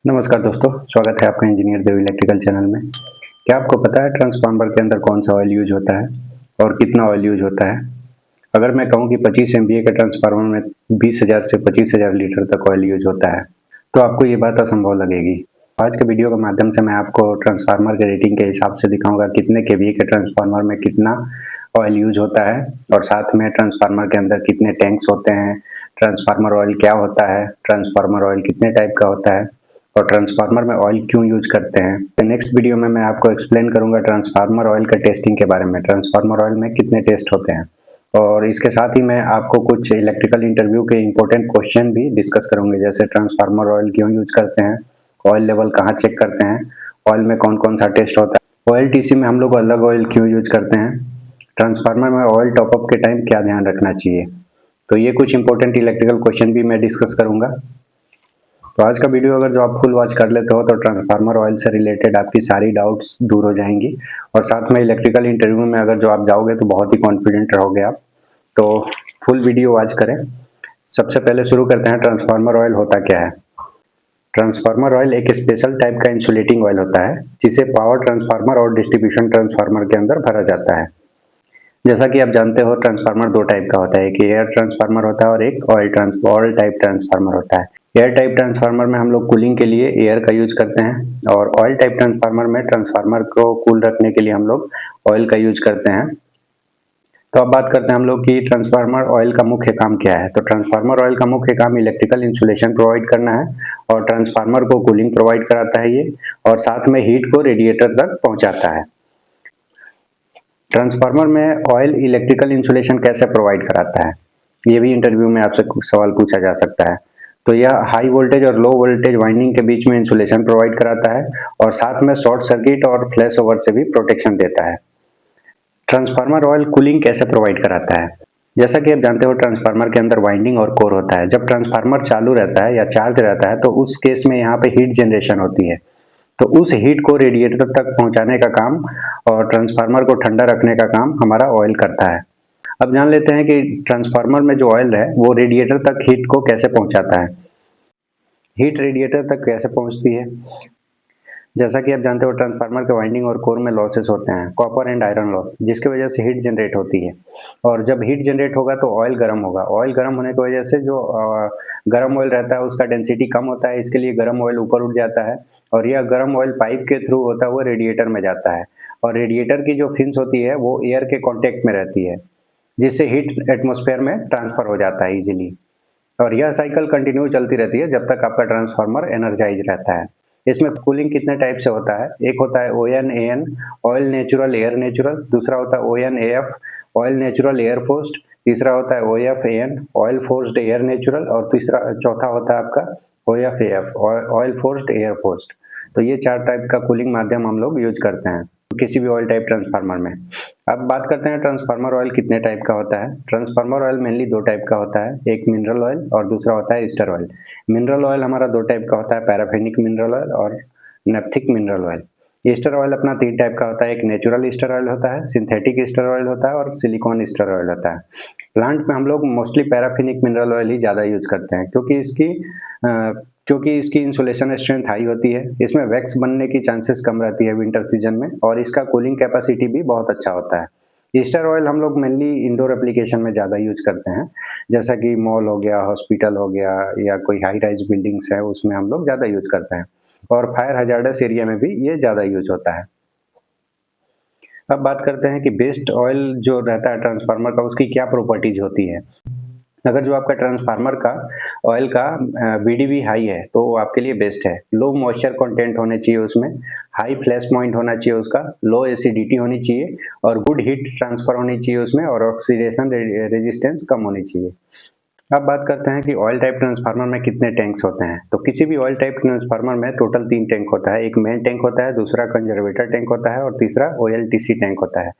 नमस्कार दोस्तों, स्वागत है आपका इंजीनियर देव इलेक्ट्रिकल चैनल में। क्या आपको पता है ट्रांसफार्मर के अंदर कौन सा ऑयल यूज होता है और कितना ऑयल यूज होता है? अगर मैं कहूँ कि 25 एमवीए के ट्रांसफार्मर में 20,000 से 25,000 लीटर तक ऑयल यूज होता है, तो आपको ये बात असंभव लगेगी। आज के वीडियो के माध्यम से मैं आपको ट्रांसफार्मर के रेटिंग के हिसाब से दिखाऊंगा कितने केवीए के ट्रांसफार्मर में कितना ऑयल यूज होता है और साथ में ट्रांसफार्मर के अंदर कितने टैंक्स होते हैं, ट्रांसफार्मर ऑयल क्या होता है, ट्रांसफार्मर ऑयल कितने टाइप का होता है और ट्रांसफार्मर में ऑयल क्यों यूज करते हैं। तो नेक्स्ट वीडियो में मैं आपको एक्सप्लेन करूंगा ट्रांसफार्मर ऑयल का टेस्टिंग के बारे में, ट्रांसफार्मर ऑयल में कितने टेस्ट होते हैं और इसके साथ ही मैं आपको कुछ इलेक्ट्रिकल इंटरव्यू के इंपॉर्टेंट क्वेश्चन भी डिस्कस करूंगे, जैसे ट्रांसफार्मर ऑयल क्यों यूज करते हैं, ऑयल लेवल कहाँ चेक करते हैं, ऑयल में कौन कौन सा टेस्ट होता है, ऑयल टीसी में हम लोग अलग ऑयल क्यों यूज करते हैं, ट्रांसफार्मर में ऑयल टॉपअप के टाइम क्या ध्यान रखना चाहिए। तो ये कुछ इंपॉर्टेंट इलेक्ट्रिकल क्वेश्चन भी मैं डिस्कस करूंगा। तो आज का वीडियो अगर जो आप फुल वॉच कर लेते हो तो ट्रांसफार्मर ऑयल से रिलेटेड आपकी सारी डाउट्स दूर हो जाएंगी और साथ में इलेक्ट्रिकल इंटरव्यू में अगर जो आप जाओगे तो बहुत ही कॉन्फिडेंट रहोगे आप। तो फुल वीडियो वॉच करें। सबसे पहले शुरू करते हैं, ट्रांसफार्मर ऑयल होता क्या है। ट्रांसफार्मर ऑयल एक स्पेशल टाइप का इंसुलेटिंग ऑयल होता है जिसे पावर ट्रांसफार्मर और डिस्ट्रीब्यूशन ट्रांसफार्मर के अंदर भरा जाता है। जैसा कि आप जानते हो ट्रांसफार्मर दो टाइप का होता है, एक एयर ट्रांसफार्मर होता है और एक ऑयल टाइप ट्रांसफार्मर होता है। एयर टाइप ट्रांसफार्मर में हम लोग कूलिंग के लिए एयर का यूज करते हैं और ऑयल टाइप ट्रांसफार्मर में ट्रांसफार्मर को कूल रखने के लिए हम लोग ऑयल का यूज करते हैं। तो अब बात करते हैं हम लोग कि ट्रांसफार्मर ऑयल का मुख्य काम क्या है। तो ट्रांसफार्मर ऑयल का मुख्य काम इलेक्ट्रिकल इंसुलेशन प्रोवाइड करना है और ट्रांसफार्मर को कूलिंग प्रोवाइड कराता है ये, और साथ में हीट को रेडिएटर तक पहुंचाता है। ट्रांसफार्मर में ऑयल इलेक्ट्रिकल इंसुलेशन कैसे प्रोवाइड कराता है, ये भी इंटरव्यू में आपसे कुछ सवाल पूछा जा सकता है। तो यह हाई वोल्टेज और लो वोल्टेज वाइंडिंग के बीच में इंसुलेशन प्रोवाइड कराता है और साथ में शॉर्ट सर्किट और फ्लैश ओवर से भी प्रोटेक्शन देता है। ट्रांसफार्मर ऑयल कूलिंग कैसे प्रोवाइड कराता है। जैसा कि आप जानते हो ट्रांसफार्मर के अंदर वाइंडिंग और कोर होता है। जब ट्रांसफार्मर चालू रहता है या चार्ज रहता है तो उस केस में यहाँ पे हीट जनरेशन होती है, तो उस हीट को रेडिएटर तक पहुंचाने का काम और ट्रांसफार्मर को ठंडा रखने का काम हमारा ऑयल करता है। अब जान लेते हैं कि ट्रांसफार्मर में जो ऑयल है वो रेडिएटर तक हीट को कैसे पहुंचाता है। हीट रेडिएटर तक कैसे पहुंचती है। जैसा कि आप जानते हो ट्रांसफार्मर के वाइंडिंग और कोर में लॉसेस होते हैं, कॉपर एंड आयरन लॉस, जिसकी वजह से हीट जनरेट होती है और जब हीट जनरेट होगा तो ऑयल गर्म होगा। ऑयल गर्म होने की वजह से जो गर्म ऑयल रहता है उसका डेंसिटी कम होता है, इसके लिए गर्म ऑयल ऊपर उठ जाता है और यह गर्म ऑयल पाइप के थ्रू होता हुआ रेडिएटर में जाता है और रेडिएटर की जो फिन्स होती है वो एयर के कॉन्टेक्ट में रहती है, जिससे हीट एटमॉस्फेयर में ट्रांसफर हो जाता है इजीली। और यह साइकिल कंटिन्यू चलती रहती है जब तक आपका ट्रांसफार्मर एनर्जाइज रहता है। इसमें कूलिंग कितने टाइप से होता है, एक होता है ONAN oil natural air natural, दूसरा होता है ONAF oil natural air forced, तीसरा होता है OFAN oil forced air natural और तीसरा चौथा होता है आपका OFAF oil forced air forced. तो ये चार टाइप का कूलिंग माध्यम हम लोग यूज करते हैं किसी भी ऑयल टाइप ट्रांसफार्मर में। अब बात करते हैं ट्रांसफार्मर ऑयल कितने टाइप का होता है। ट्रांसफार्मर ऑयल मेनली दो टाइप का होता है, एक मिनरल ऑयल और दूसरा होता है ईस्टर ऑयल। मिनरल ऑयल हमारा दो टाइप का होता है, पैराफिनिक मिनरल ऑयल और नेप्थिक मिनरल ऑयल। ईस्टर ऑयल अपना तीन टाइप का होता है, एक नेचुरल ईस्टर ऑयल होता है, सिंथेटिक ईस्टर ऑयल होता है और सिलिकॉन ईस्टर ऑयल होता है। प्लांट में हम लोग मोस्टली पैराफिनिक मिनरल ऑयल ही ज़्यादा यूज करते हैं क्योंकि इसकी इंसुलेशन स्ट्रेंथ हाई होती है, इसमें वैक्स बनने की चांसेस कम रहती है विंटर सीजन में और इसका कूलिंग कैपेसिटी भी बहुत अच्छा होता है। ईस्टर ऑयल हम लोग मेनली इंडोर एप्लीकेशन में ज़्यादा यूज करते हैं, जैसा कि मॉल हो गया, हॉस्पिटल हो गया या कोई हाई राइज बिल्डिंग्स है उसमें हम लोग ज़्यादा यूज करते हैं और फायर हजार्डस एरिया में भी ये ज़्यादा यूज होता है। अब बात करते हैं कि बेस्ट ऑयल जो रहता है ट्रांसफार्मर का उसकी क्या प्रॉपर्टीज होती है। अगर जो आपका ट्रांसफार्मर का ऑयल का VDV हाई है तो वो आपके लिए बेस्ट है। लो मॉइस्चर कंटेंट होने चाहिए उसमें, हाई फ्लैश पॉइंट होना चाहिए उसका, लो एसिडिटी होनी चाहिए और गुड हीट ट्रांसफर होनी चाहिए उसमें और ऑक्सीडेशन रेजिस्टेंस कम होनी चाहिए। अब बात करते हैं कि ऑयल टाइप ट्रांसफार्मर में कितने टैंक्स होते हैं। तो किसी भी ऑयल टाइप ट्रांसफार्मर में टोटल तीन टैंक होता है, एक मेन टैंक होता है, दूसरा कंजर्वेटर टैंक होता है और तीसरा OLTC टैंक होता है।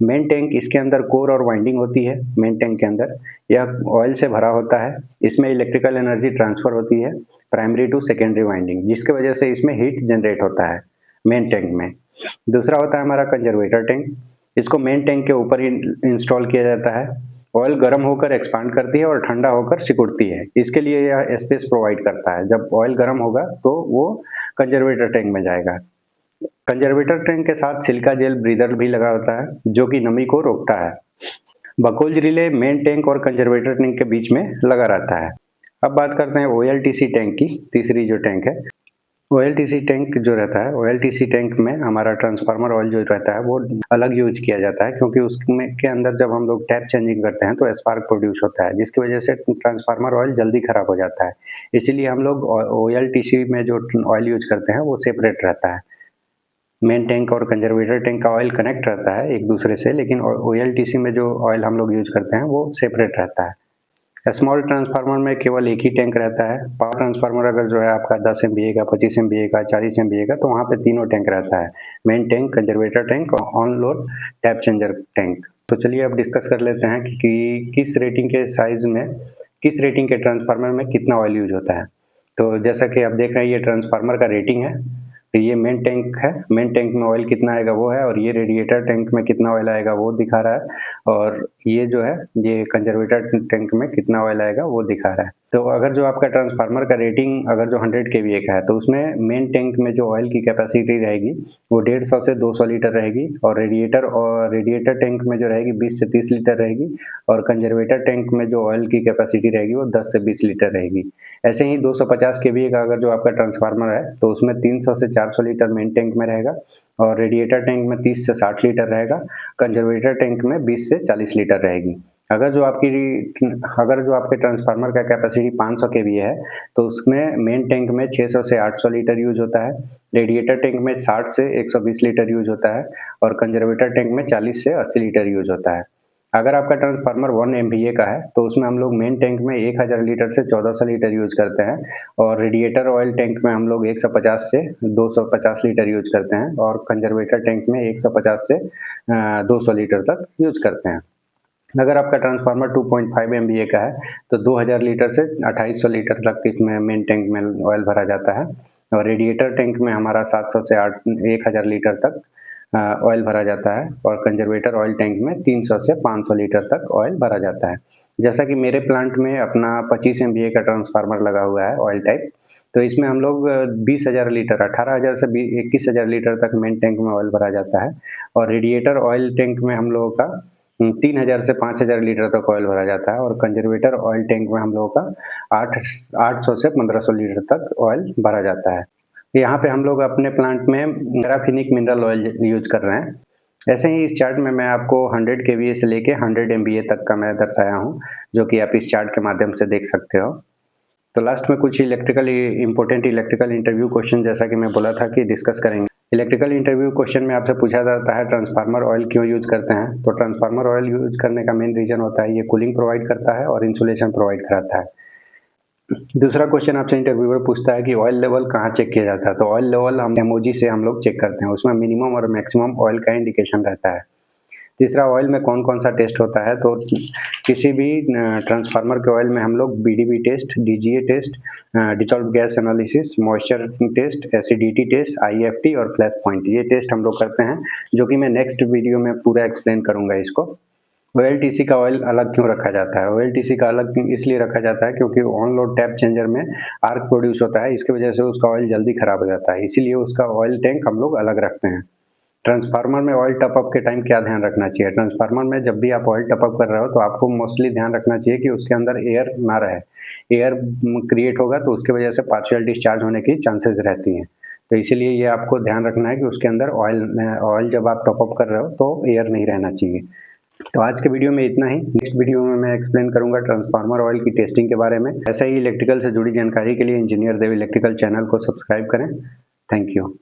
मेन टैंक इसके अंदर कोर और वाइंडिंग होती है। मेन टैंक के अंदर यह ऑयल से भरा होता है, इसमें इलेक्ट्रिकल एनर्जी ट्रांसफर होती है प्राइमरी टू सेकेंडरी वाइंडिंग, जिसकी वजह से इसमें हीट जनरेट होता है मेन टैंक में। दूसरा होता है हमारा कंजर्वेटर टैंक, इसको मेन टैंक के ऊपर ही इंस्टॉल किया जाता है ऑयल गर्म होकर एक्सपांड करती है और ठंडा होकर सिकुड़ती है। इसके लिए यह स्पेस प्रोवाइड करता है। जब ऑयल गर्म होगा तो वो कंजर्वेटर टैंक में जाएगा। कंजर्वेटर टैंक के साथ सिलिका जेल ब्रीदर भी लगा होता है जो कि नमी को रोकता है। बकोल्ज रिले मेन टैंक और कंजर्वेटर टैंक के बीच में लगा रहता है। अब बात करते हैं ओएलटीसी टैंक की, तीसरी जो टैंक है। ओएलटीसी टैंक जो रहता है, ओएलटीसी टैंक में हमारा ट्रांसफार्मर ऑयल जो रहता है वो अलग यूज किया जाता है, क्योंकि उसमें के अंदर जब हम लोग टैप चेंजिंग करते हैं तो स्पार्क प्रोड्यूस होता है, जिसकी वजह से ट्रांसफार्मर ऑयल जल्दी खराब हो जाता है। इसीलिए हम लोग ओएलटीसी में जो ऑयल यूज करते हैं वो सेपरेट रहता है। मेन टैंक और कंजर्वेटर टैंक का ऑयल कनेक्ट रहता है एक दूसरे से, लेकिन ओएलटीसी में जो ऑयल हम लोग यूज करते हैं वो सेपरेट रहता है। स्मॉल ट्रांसफार्मर में केवल एक ही टैंक रहता है। पावर ट्रांसफार्मर अगर जो है आपका 10 एमवीए का, 25 एमवीए का, 40 एमवीए का, तो वहाँ पे तीनों टैंक रहता है, मेन टैंक, कंजर्वेटर टैंक और on load tap changer tank. तो चलिए अब डिस्कस कर लेते हैं कि किस रेटिंग के साइज में, किस रेटिंग के ट्रांसफार्मर में कितना ऑयल यूज होता है। तो जैसा कि आप देख रहे हैं ये ट्रांसफार्मर का रेटिंग है। तो ये मेन टैंक है, मेन टैंक में ऑयल कितना आएगा वो है, और ये रेडिएटर टैंक में कितना ऑयल आएगा वो दिखा रहा है, और ये जो है ये कंजर्वेटर टैंक में कितना ऑयल आएगा वो दिखा रहा है। तो अगर जो आपका ट्रांसफार्मर का रेटिंग अगर जो 100 केवीए का है तो उसमें मेन टैंक में जो ऑयल की कैपेसिटी रहेगी वो 150 से 200 लीटर रहेगी, और रेडिएटर टैंक में जो रहेगी 20 से 30 लीटर रहेगी, और कंजर्वेटर टैंक में जो ऑयल की कैपेसिटी रहेगी वो 10 से 20 लीटर रहेगी। ऐसे ही 250 केवीए का अगर जो आपका ट्रांसफार्मर है तो उसमें 300 से 400 लीटर मेन टैंक में रहेगा, और रेडिएटर टैंक में 30 से 60 लीटर रहेगा, कंजर्वेटर टैंक में 20 से 40 लीटर रहेगी। अगर जो आपके ट्रांसफार्मर का कैपेसिटी 500 केवीए है तो उसमें मेन टैंक में 600 से 800 लीटर यूज होता है, रेडिएटर टैंक में 60 से 120 लीटर यूज होता है, और कंजर्वेटर टैंक में 40 से 80 लीटर यूज होता है। अगर आपका ट्रांसफार्मर 1 एमवीए का है तो उसमें हम लोग मेन टैंक में 1000 लीटर से 1400 लीटर यूज करते हैं, और रेडिएटर ऑयल टैंक में हम लोग 150 से 250 लीटर यूज करते हैं, और कंजर्वेटर टैंक में 150 से 200 लीटर तक यूज करते हैं। अगर आपका ट्रांसफार्मर 2.5 एमवीए का है तो 2000 लीटर से 2800 लीटर तक इसमें मेन टैंक में ऑयल भरा जाता है, और रेडिएटर टैंक में हमारा 700 से 1000 लीटर तक ऑयल भरा जाता है, और कंजर्वेटर ऑयल टैंक में 300 से 500 लीटर तक ऑयल भरा जाता है। जैसा कि मेरे प्लांट में अपना 25 एमवीए का ट्रांसफार्मर लगा हुआ है ऑयल टाइप, तो इसमें हम लोग 20,000 लीटर, 18,000 से 21,000 लीटर तक मेन टैंक में ऑयल भरा जाता है, और रेडिएटर ऑयल टैंक में हम लोगों का 3000 से 5000 लीटर तक ऑयल भरा जाता है, और कंजर्वेटर ऑयल टैंक में हम लोगों का 800 से 1500 लीटर तक ऑयल भरा जाता है। यहाँ पे हम लोग अपने प्लांट में पैराफिनिक मिनरल ऑयल यूज कर रहे हैं। ऐसे ही इस चार्ट में मैं आपको 100 केवीए से लेके 100 एमवीए तक का मैं दर्शाया हूँ, जो कि आप इस चार्ट के माध्यम से देख सकते हो। तो लास्ट में कुछ इम्पोर्टेंट इलेक्ट्रिकल इंटरव्यू क्वेश्चन, जैसा कि मैं बोला था कि डिस्कस करेंगे। इलेक्ट्रिकल इंटरव्यू क्वेश्चन में आपसे पूछा जाता है ट्रांसफार्मर ऑयल क्यों यूज करते हैं। तो ट्रांसफार्मर ऑयल यूज करने का मेन रीजन होता है ये कूलिंग प्रोवाइड करता है और इंसुलेशन प्रोवाइड कराता है। दूसरा क्वेश्चन आपसे इंटरव्यूअर पूछता है कि ऑयल लेवल कहाँ चेक किया जाता है। तो ऑयल लेवल हम एमओजी से हम लोग चेक करते हैं, उसमें मिनिमम और मैक्सिमम ऑयल का इंडिकेशन रहता है। तीसरा, ऑयल में कौन कौन सा टेस्ट होता है। तो किसी भी ट्रांसफार्मर के ऑयल में हम लोग BDV test, DGA test, dissolve gas analysis, moisture test, acidity test, IFT और फ्लैश पॉइंट, ये टेस्ट हम लोग करते हैं, जो कि मैं नेक्स्ट वीडियो में पूरा एक्सप्लेन करूंगा इसको। ओएलटीसी का ऑयल अलग क्यों रखा जाता है। ओएलटीसी का अलग इसलिए रखा जाता है क्योंकि ऑन लोड टैप चेंजर में आर्क प्रोड्यूस होता है, इसकी वजह से उसका ऑयल जल्दी खराब हो जाता है, इसीलिए उसका ऑयल टैंक हम लोग अलग रखते हैं। ट्रांसफार्मर में ऑयल टॉपअप के टाइम क्या ध्यान रखना चाहिए। ट्रांसफार्मर में जब भी आप ऑयल टॉपअप कर रहे हो तो आपको मोस्टली ध्यान रखना चाहिए कि उसके अंदर एयर ना रहे। एयर क्रिएट होगा तो उसकी वजह से पार्शियल डिस्चार्ज होने की चांसेस रहती हैं, तो इसीलिए ये आपको ध्यान रखना है कि उसके अंदर ऑयल जब आप टॉपअप कर रहे हो तो एयर नहीं रहना चाहिए। तो आज के वीडियो में इतना ही। नेक्स्ट वीडियो में मैं एक्सप्लेन करूंगा ट्रांसफार्मर ऑयल की टेस्टिंग के बारे में। ऐसा ही इलेक्ट्रिकल से जुड़ी जानकारी के लिए इंजीनियर देव इलेक्ट्रिकल चैनल को सब्सक्राइब करें। Thank you.